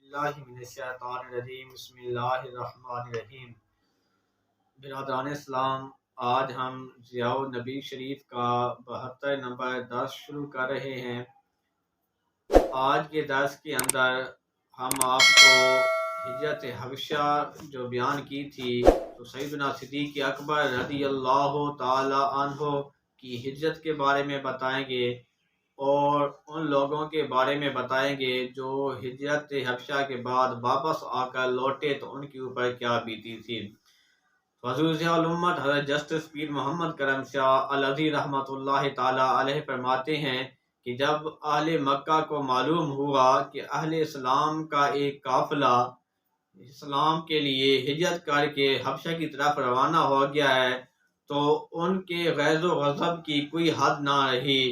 اللہ من الشیطان الرجیم بسم اللہ الرحمن الرحیم۔ برادران اسلام، آج ہم ضیاء النبی شریف کا 72 نمبر درس شروع کر رہے ہیں۔ آج کے درس کے اندر ہم آپ کو ہجرت حبشہ جو بیان کی تھی تو سیدنا صدیق اکبر رضی اللہ تعالی عنہ کی ہجرت کے بارے میں بتائیں گے اور ان لوگوں کے بارے میں بتائیں گے جو ہجرت حبشہ کے بعد واپس آ کر لوٹے تو ان کے اوپر کیا بیتی تھی۔ حضور ضیاء الامت حضرت جسٹس پیر محمد کرم شاہ العزیز رحمۃ اللہ تعالی علیہ فرماتے ہیں کہ جب اہل مکہ کو معلوم ہوا کہ اہل اسلام کا ایک قافلہ اسلام کے لیے ہجرت کر کے حبشہ کی طرف روانہ ہو گیا ہے تو ان کے غیظ و غضب کی کوئی حد نہ رہی۔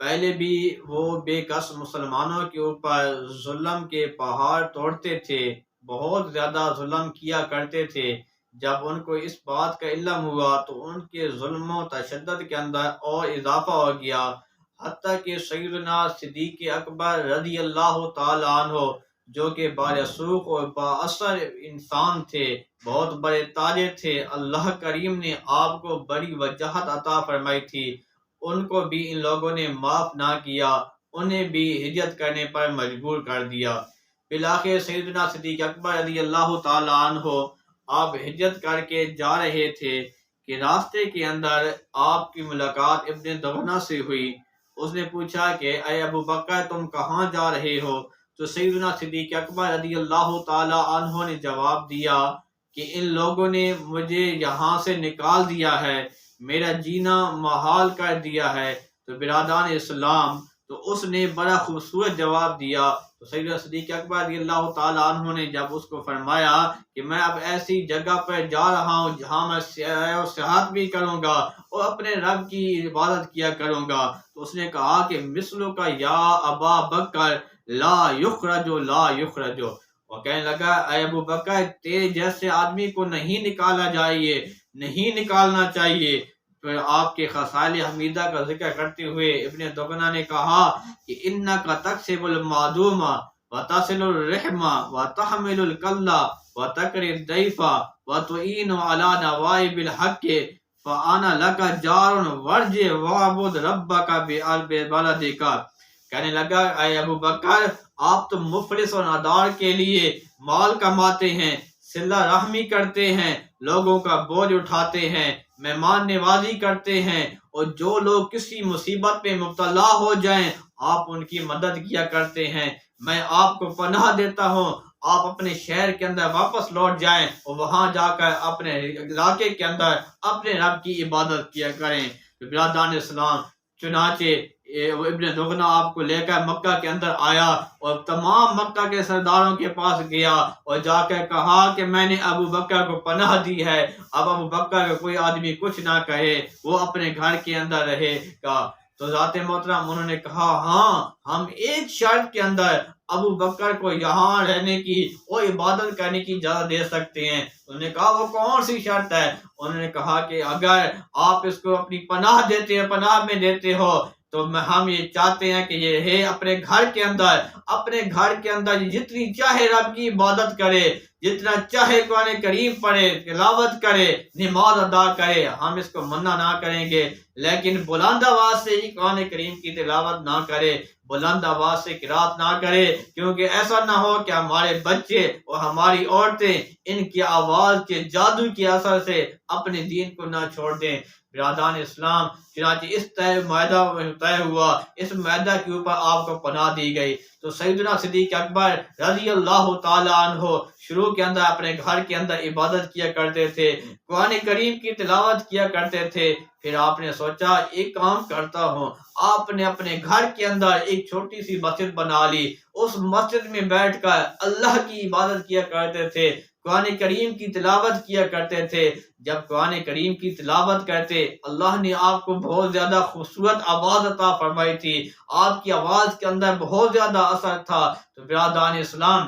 پہلے بھی وہ بے کس مسلمانوں کے اوپر ظلم کے پہاڑ توڑتے تھے، بہت زیادہ ظلم کیا کرتے تھے۔ جب ان کو اس بات کا علم ہوا تو ان کے ظلم و تشدد کے اندر اور اضافہ ہو گیا، حتیٰ کہ سیدنا صدیق اکبر رضی اللہ تعالی عنہ جو کہ بارسوخ اور بااثر انسان تھے، بہت بڑے تاجر تھے، اللہ کریم نے آپ کو بڑی وجاہت عطا فرمائی تھی، ان کو بھی ان لوگوں نے معاف نہ کیا، انہیں بھی ہجرت کرنے پر مجبور کر دیا۔ بالآخر سیدنا صدیق اکبر رضی اللہ تعالی عنہ آپ ہجرت کر کے جا رہے تھے کہ راستے کے اندر آپ کی ملاقات ابن دغنہ سے ہوئی۔ اس نے پوچھا کہ اے ابو بکر تم کہاں جا رہے ہو؟ تو سیدنا صدیق اکبر رضی اللہ تعالی عنہ نے جواب دیا کہ ان لوگوں نے مجھے یہاں سے نکال دیا ہے، میرا جینا محال کر دیا ہے۔ تو برادران اسلام، تو اس نے بڑا خوبصورت جواب دیا۔ تو سیدنا صدیق اکبر رضی اللہ تعالی عنہ نے جب اس کو فرمایا کہ میں اب ایسی جگہ پر جا رہا ہوں جہاں میں سیر و سیاحت بھی کروں گا اور اپنے رب کی عبادت کیا کروں گا، تو اس نے کہا کہ مثلو کا یا ابا بکر لا یخرجو لا یخرجو، وہ کہنے لگا اے ابو بکر تیرے جیسے آدمی کو نہیں نکالا جائے، نہیں نکالنا چاہیے۔ پھر آپ کے خصائل حمیدہ کا ذکر کرتے ہوئے ابن دغنہ نے کہا کہ انک تکسب المعدوم وتصل الرحم وتحمل الکل وتقری الضیف وتعین علی نوائب الحق فانا لک جار ورجع واعبد ربک ببلدک۔ کہنے لگا اے ابو بکر آپ تو مفلس اور نادار کے لیے مال کماتے ہیں، صلہ رحمی کرتے ہیں، لوگوں کا بوجھ اٹھاتے ہیں، مہمان نوازی کرتے ہیں، اور جو لوگ کسی مصیبت پہ مبتلا ہو جائیں آپ ان کی مدد کیا کرتے ہیں۔ میں آپ کو پناہ دیتا ہوں، آپ اپنے شہر کے اندر واپس لوٹ جائیں اور وہاں جا کر اپنے علاقے کے اندر اپنے رب کی عبادت کیا کریں۔ برادران اسلام، چنانچہ ابن دغنہ آپ کو لے کر مکہ کے اندر آیا اور تمام مکہ کے سرداروں کے پاس گیا اور جا کر کہا کہ میں نے ابو بکر کو پناہ دی ہے، اب ابو بکر کو کوئی آدمی کچھ نہ کہے، وہ اپنے گھر کے اندر رہے گا۔ تو ذات محترم انہوں نے کہا ہاں ہم ایک شرط کے اندر ابو بکر کو یہاں رہنے کی اور عبادت کرنے کی اجازت دے سکتے ہیں۔ انہوں نے کہا وہ کون سی شرط ہے؟ انہوں نے کہا کہ اگر آپ اس کو اپنی پناہ دیتے ہو، پناہ میں دیتے ہو، تو ہم یہ چاہتے ہیں کہ یہ رہے اپنے گھر کے اندر، اپنے گھر کے اندر جتنی چاہے رب کی عبادت کرے، جتنا چاہے قرآن کریم پڑھے، تلاوت کرے، نماز ادا کرے، ہم اس کو منع نہ کریں گے، لیکن بلند آواز سے ہی قرآن کریم کی تلاوت نہ کرے، بلند آواز سے قرات نہ کرے، کیونکہ ایسا نہ ہو کہ ہمارے بچے اور ہماری عورتیں ان کی آواز کے جادو کے اثر سے اپنے دین کو نہ چھوڑ دیں۔ برادران اسلام، چنانچہ اس معاہدہ طے ہوا، اس معاہدہ کے اوپر آپ کو پناہ دی گئی۔ تو سیدنا صدیق اکبر رضی اللہ تعالی عنہ شروع کے اندر اپنے گھر کے اندر عبادت کیا کرتے تھے، قرآن کریم کی تلاوت کیا کرتے تھے۔ پھر آپ نے سوچا ایک کام کرتا ہوں، آپ نے اپنے گھر کے اندر ایک چھوٹی سی مسجد بنا لی، اس مسجد میں بیٹھ کر اللہ کی عبادت کیا کرتے تھے، قرآن کریم کی تلاوت کیا کرتے تھے۔ جب قرآن کریم کی تلاوت کرتے اللہ نے آپ کو بہت زیادہ خوبصورت آواز عطا فرمائی تھی، آپ کی آواز کے اندر بہت زیادہ اثر تھا۔ تو برادران اسلام،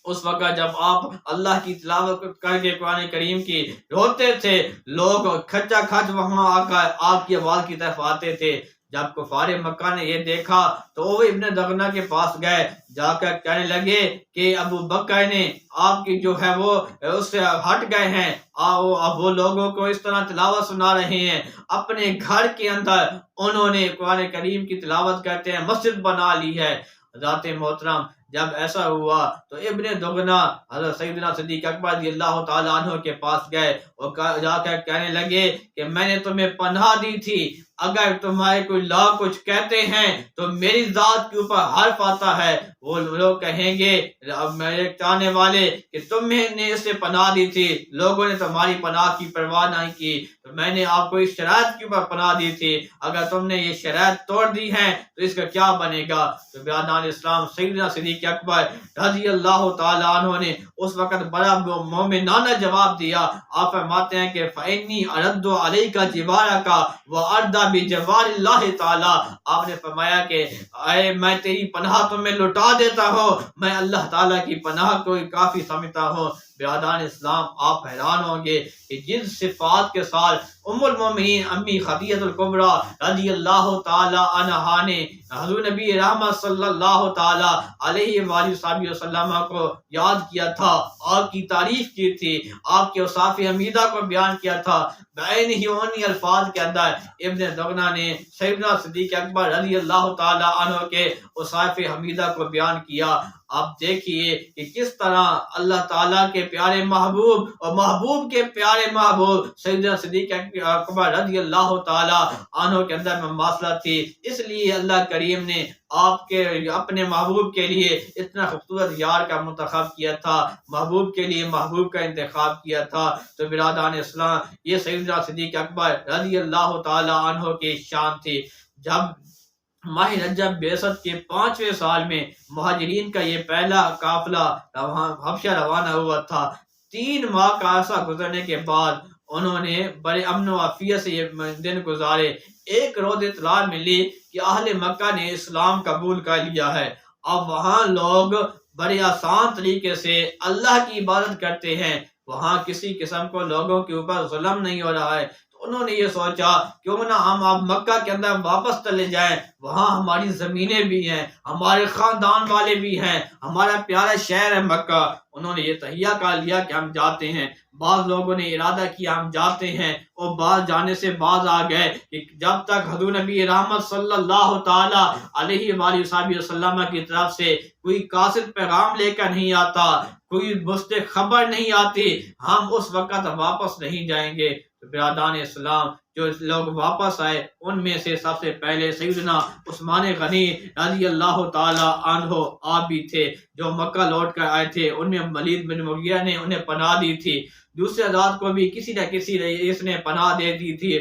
اس وقت جب آپ اللہ کی تلاوت کر کے قرآن کریم کی روتے تھے، لوگ کھچا کھچ وہاں آ کر آپ کی آواز کی طرف آتے تھے۔ جب کفار مکہ نے یہ دیکھا تو وہ ابن دغنہ کے پاس گئے، جا کر کہنے لگے کہ ابو بکر نے آپ کی جو ہے وہ اس سے ہٹ گئے ہیں، اب وہ لوگوں کو اس طرح تلاوت سنا رہے ہیں، اپنے گھر کے اندر انہوں نے قرآن کریم کی تلاوت کرتے ہیں، مسجد بنا لی ہے۔ ذات محترم جب ایسا ہوا تو ابن دغنہ حضرت سیدنا صدیق اکبر رضی اللہ تعالیٰ عنہ کے پاس گئے اور جا کر کہنے لگے کہ میں نے تمہیں پناہ دی تھی، اگر تمہارے کوئی لوگ کچھ کہتے ہیں تو میری ذات کے اوپر حرف آتا ہے، وہ لوگ کہیں گے میرے چاہنے والے کہ تمہیں نے اسے پناہ دی تھی، لوگوں نے تمہاری پناہ کی پرواہ نہیں کی، تو میں نے آپ کو اس شرائط کے اوپر پناہ دی تھی، اگر تم نے یہ شرائط توڑ دی ہے تو اس کا کیا بنے گا؟ تو برادران اسلام سیدنا صدیق اکبر رضی اللہ تعالیٰ عنہ نے اس وقت بڑا مومنانہ جواب دیا۔ آپ فرماتے ہیں کہ فَإِنِّي أَرَدُّ عَلَيْكَ جِوَارَكَ وَأَرْضَى بِجَوَارِ اللَّهِ تعالیٰ، آپ نے فرمایا کہ اے میں تیری پناہ تمہیں لٹا دیتا ہوں، میں اللہ تعالیٰ کی پناہ کو کافی سمجھتا ہوں۔ برادران اسلام آپ حیران ہوں گے کہ جن صفات کے ساتھ ام المومنین امی خدیجہ الکبریٰ رضی اللہ تعالی عنہا نے حضور نبی رحمت صلی اللہ تعالی علیہ وآلہ وسلم کو یاد کیا تھا، آپ کی تعریف کی تھی، آپ کے اوصاف حمیدہ کو بیان کیا تھا، بعین ہی انہی الفاظ کے اندر ابن دغنہ نے سیدنا صدیق اکبر رضی اللہ تعالی عنہ کے اوصاف حمیدہ کو بیان کیا۔ آپ دیکھیے کہ کس طرح اللہ تعالیٰ کے پیارے محبوب اور محبوب کے پیارے محبوب سیدنا صدیق اکبر رضی اللہ تعالی عنہ کے اندر مماثلت تھی، اس لیے اللہ کریم نے آپ کے اپنے محبوب کے لیے اتنا خوبصورت یار کا منتخب کیا تھا، محبوب کے لیے محبوب کا انتخاب کیا تھا۔ تو برادران اسلام یہ سیدنا صدیق اکبر رضی اللہ تعالی عنہ کی شان تھی۔ جب ماہ رجب بعثت کے 5ویں سال میں مہاجرین کا یہ پہلا قافلہ حبشہ روانہ ہوا تھا، 3 ماہ کا عرصہ گزرنے کے بعد انہوں نے بڑے امن و عافیت سے یہ دن گزارے۔ ایک روز اطلاع ملی کہ اہل مکہ نے اسلام قبول کر لیا ہے، اب وہاں لوگ بڑے آسان طریقے سے اللہ کی عبادت کرتے ہیں، وہاں کسی قسم کو لوگوں کے اوپر ظلم نہیں ہو رہا ہے۔ انہوں نے یہ سوچا کیوں نہ ہم اب مکہ کے اندر واپس چلے جائیں، وہاں ہماری زمینیں بھی ہیں، ہمارے خاندان والے بھی ہیں، ہمارا پیارا شہر ہے مکہ۔ انہوں نے یہ تہیہ کر لیا کہ ہم جاتے ہیں۔ بعض لوگوں نے ارادہ کیا ہم جاتے ہیں، اور بعض جانے سے بعض آ گئے کہ جب تک حضور نبی رحمت صلی اللہ تعالی علیہ وآلہ وسلم کی طرف سے کوئی قاصد پیغام لے کر نہیں آتا، کوئی مستق خبر نہیں آتی، ہم اس وقت واپس نہیں جائیں گے۔ برادران اسلام جو لوگ واپس آئے ان میں سے سب سے پہلے سیدنا عثمان غنی رضی اللہ تعالی عنہ آپ بھی تھے، جو مکہ لوٹ کر آئے تھے، ان میں ولید بن مغیرہ نے انہیں پناہ دی تھی، دوسرے ذات کو بھی کسی نہ کسی رئیس نے پناہ دے دی تھی۔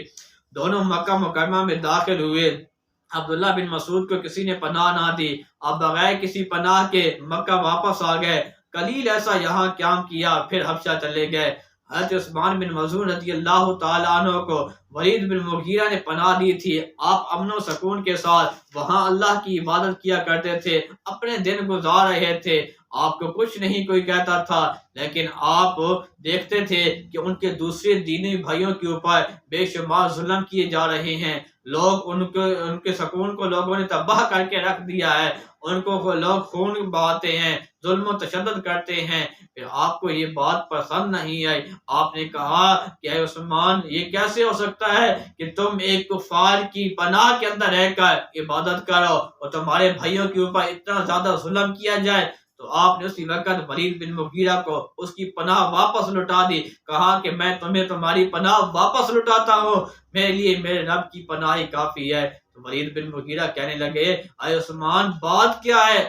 دونوں مکہ مکرمہ میں داخل ہوئے، عبداللہ بن مسعود کو کسی نے پناہ نہ دی، اب بغیر کسی پناہ کے مکہ واپس آ گئے، قلیل ایسا یہاں قیام کیا، پھر حبشہ چلے گئے۔ حضرت عثمان بن مظعون رضی اللہ تعالی عنہ کو ولید بن مغیرہ نے پناہ دی تھی، آپ امن و سکون کے ساتھ وہاں اللہ کی عبادت کیا کرتے تھے، اپنے دن گزار رہے تھے، آپ کو کچھ نہیں کوئی کہتا تھا، لیکن آپ دیکھتے تھے کہ ان کے دوسرے دینی بھائیوں کے اوپر بے شمار ظلم کیے جا رہے ہیں، لوگ ان کے سکون کو لوگوں نے تباہ کر کے رکھ دیا ہے، ان کو لوگ خون بہاتے ہیں، ظلم و تشدد کرتے ہیں۔ پھر آپ کو یہ بات پسند نہیں آئی، آپ نے کہا کہ اے عثمان یہ کیسے ہو سکتا ہے کہ تم ایک کفار کی پناہ کے اندر رہ کر عبادت کرو اور تمہارے بھائیوں کے اوپر اتنا زیادہ ظلم کیا جائے؟ تو آپ نے اسی وقت ولید بن مغیرہ کو اس کی پناہ واپس لوٹا دی، کہا کہ میں تمہیں تمہاری پناہ واپس لوٹاتا ہوں، میرے لیے میرے رب کی پناہ ہی کافی ہے۔ تو ولید بن مغیرہ کہنے لگے اے عثمان بات کیا ہے،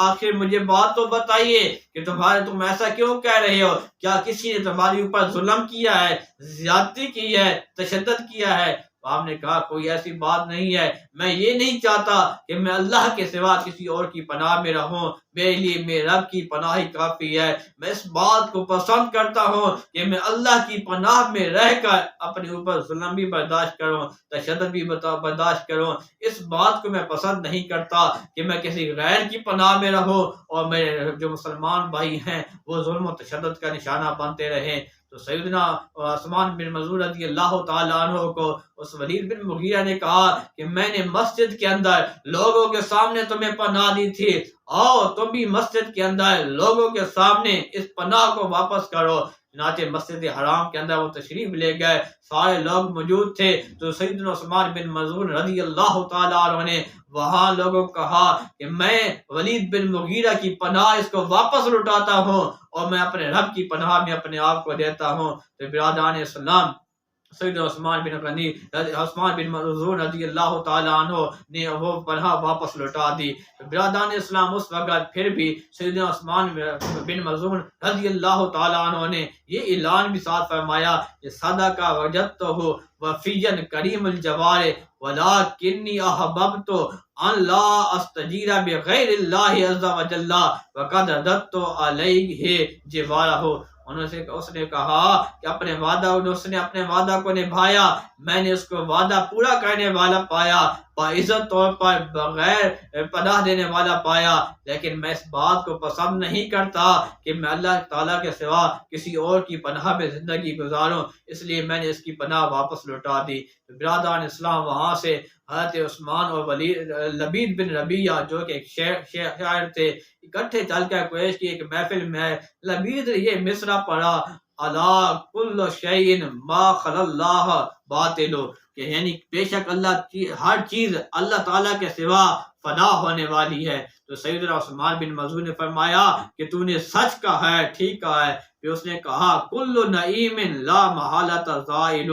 آخر مجھے بات تو بتائیے کہ تم ایسا کیوں کہہ رہے ہو، کیا کسی نے تمہارے اوپر ظلم کیا ہے، زیادتی کی ہے، تشدد کیا ہے؟ آپ نے کہا کوئی ایسی بات نہیں ہے، میں یہ نہیں چاہتا کہ میں اللہ کے سوا کسی اور کی پناہ میں رہوں، میرے لیے میرے رب کی پناہ ہی کافی ہے، میں اس بات کو پسند کرتا ہوں کہ میں اللہ کی پناہ میں رہ کر اپنے اوپر ظلم بھی برداشت کروں، تشدد بھی برداشت کروں، اس بات کو میں پسند نہیں کرتا کہ میں کسی غیر کی پناہ میں رہوں اور میرے جو مسلمان بھائی ہیں وہ ظلم و تشدد کا نشانہ بنتے رہیں۔ تو سیدنا عثمان بن مظعون رضی اللہ تعالیٰ عنہ کو اس ولید بن مغیرہ نے کہا کہ میں نے مسجد کے اندر لوگوں کے سامنے تمہیں پناہ دی تھی، آؤ تم بھی مسجد کے اندر لوگوں کے سامنے اس پناہ کو واپس کرو۔ چنانچہ مسجد حرام کے اندر وہ تشریف لے گئے، سارے لوگ موجود تھے، تو سیدنا عثمان بن مظعون رضی اللہ تعالیٰ عنہ نے وہاں لوگوں کو کہا کہ میں ولید بن مغیرہ کی پناہ اس کو واپس لوٹاتا ہوں اور میں اپنے رب کی پناہ میں اپنے آپ کو دیتا ہوں۔ تو برادران اسلام، سیدنا عثمان بن مظعون رضی اللہ تعالیٰ عنہ نے وہ پناہ واپس لوٹا دی۔ برادران اسلام، اس وقت پھر بھی سیدنا عثمان بن مظعون رضی اللہ تعالیٰ عنہ نے یہ اعلان بھی ساتھ فرمایا کہ صدقہ وجدتہ وفیا کریم الجوار ولکنی احببت ان لا استجیر بغیر اللہ عز وجل وقد رددت علیہ جوارہ۔ اس نے کہا کہ اس نے اپنے وعدہ کو نبھایا، میں نے اس کو وعدہ پورا کرنے والا پایا، باعزت طور پر بغیر پناہ دینے والا پایا، لیکن میں اس بات کو پسند نہیں کرتا کہ میں اللہ تعالیٰ کے سوا کسی اور کی پناہ میں زندگی گزاروں، اس لیے میں نے اس کی پناہ واپس لوٹا دی۔ برادران اسلام، وہاں سے حضرت عثمان اور لبید بن ربیعہ جو کہ ایک شاعر تھے، اکٹھے چل کر قریش کی ایک محفل میں لبید نے یہ مصرع پڑھا، الا کل شیء ما خلی اللہ باطل، کہ یعنی بے شک ہر چیز اللہ تعالیٰ کے سوا فنا ہونے والی ہے۔ تو سیدنا عثمان بن مظعون نے فرمایا کہ تو نے سچ کہا ہے، ٹھیک کہا ہے۔ پھر اس نے کہا کل نعیم لا محالۃ زائل،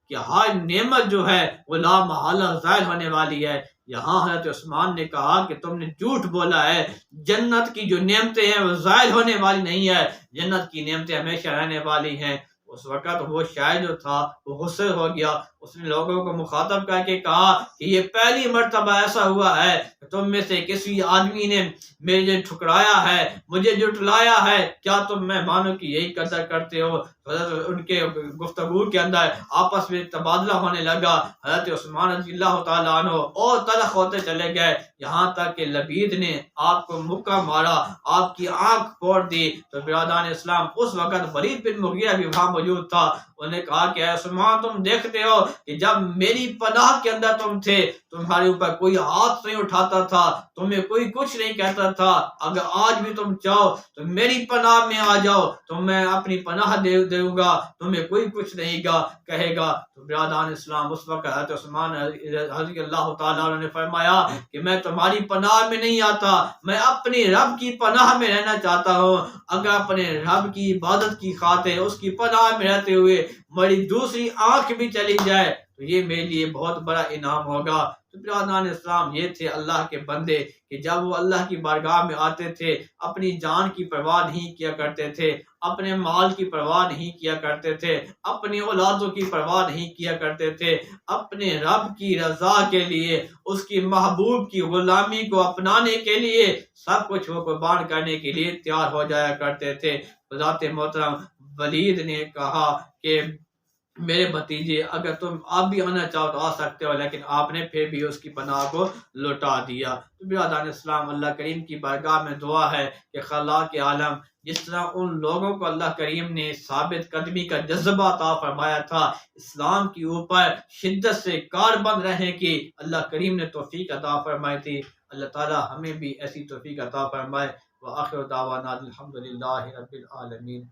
کہ ہر نعمت جو ہے وہ لا محالہ زائل ہونے والی ہے۔ یہاں حضرت عثمان نے کہا کہ تم نے جھوٹ بولا ہے، جنت کی جو نعمتیں ہیں وہ زائل ہونے والی نہیں ہے، جنت کی نعمتیں ہمیشہ رہنے والی ہیں۔ اس وقت وہ شاعر جو تھا وہ غصے ہو گیا، اس نے لوگوں کو مخاطب کر کے کہا کہ یہ پہلی مرتبہ ایسا ہوا ہے کہ تم میں سے کسی آدمی نے مجھے ٹھکرایا ہے، مجھے جھٹلایا ہے، کیا تم مہمانوں کی یہی قدر کرتے ہو؟ ان کے گفتگو کے اندر آپس میں تبادلہ ہونے لگا، حضرت عثمان رضی اللہ تعالیٰ عنہ اور تلخ ہوتے چلے گئے، یہاں تک کہ لبید نے آپ کو مکہ مارا، آپ کی آنکھ پھوڑ دی۔ تو برادران اسلام، اس وقت ولید بن مغیرہ بھی وہاں موجود تھا، انہوں نے کہا کہ اے عثمان، تم دیکھتے ہو کہ جب میری پناہ کے اندر تم تھے تمہارے اوپر کوئی ہاتھ نہیں اٹھاتا تھا، تمہیں کوئی کچھ نہیں کہتا تھا، اگر آج بھی تم چاہو تو میری پناہ میں آ جاؤ تو میں اپنی پناہ دوں گا، تمہیں کوئی کچھ نہیں کہے گا۔ تو برادران اسلام، اس وقت حضرت عثمان رضی اللہ تعالیٰ عنہ نے فرمایا کہ میں تمہاری پناہ میں نہیں آتا، میں اپنی رب کی پناہ میں رہنا چاہتا ہوں، اگر اپنے رب کی عبادت کی خاطر اس کی پناہ میں رہتے ہوئے میری دوسری آنکھ بھی چلی جائے تو یہ میرے لیے بہت بڑا انعام ہوگا۔ تو برادران اسلام، یہ تھے اللہ کے بندے کہ جب وہ اللہ کی بارگاہ میں آتے تھے اپنی جان کی پرواہ نہیں کیا کرتے تھے، اپنے مال کی پرواہ نہیں کیا کرتے تھے، اپنی اولادوں کی پرواہ نہیں کیا کرتے تھے، اپنے رب کی رضا کے لیے، اس کی محبوب کی غلامی کو اپنانے کے لیے سب کچھ وہ قربان کرنے کے لیے تیار ہو جایا کرتے تھے۔ حضرت محترم ولید نے کہا کہ میرے بھتیجے، اگر تم آپ بھی آنا چاہو تو آ سکتے ہو، لیکن آپ نے پھر بھی اس کی پناہ کو لوٹا دیا۔ تو برادران اسلام، اللہ کریم کی بارگاہ میں دعا ہے کہ خلاق عالم جس طرح ان لوگوں کو اللہ کریم نے ثابت قدمی کا جذبہ عطا فرمایا تھا اسلام کے اوپر شدت سے کاربند رہنے کی، اللہ کریم نے توفیق عطا فرمائی تھی، اللہ تعالی ہمیں بھی ایسی توفیق عطا فرمائے۔ وآخر دعوانا الحمدللہ رب العالمین۔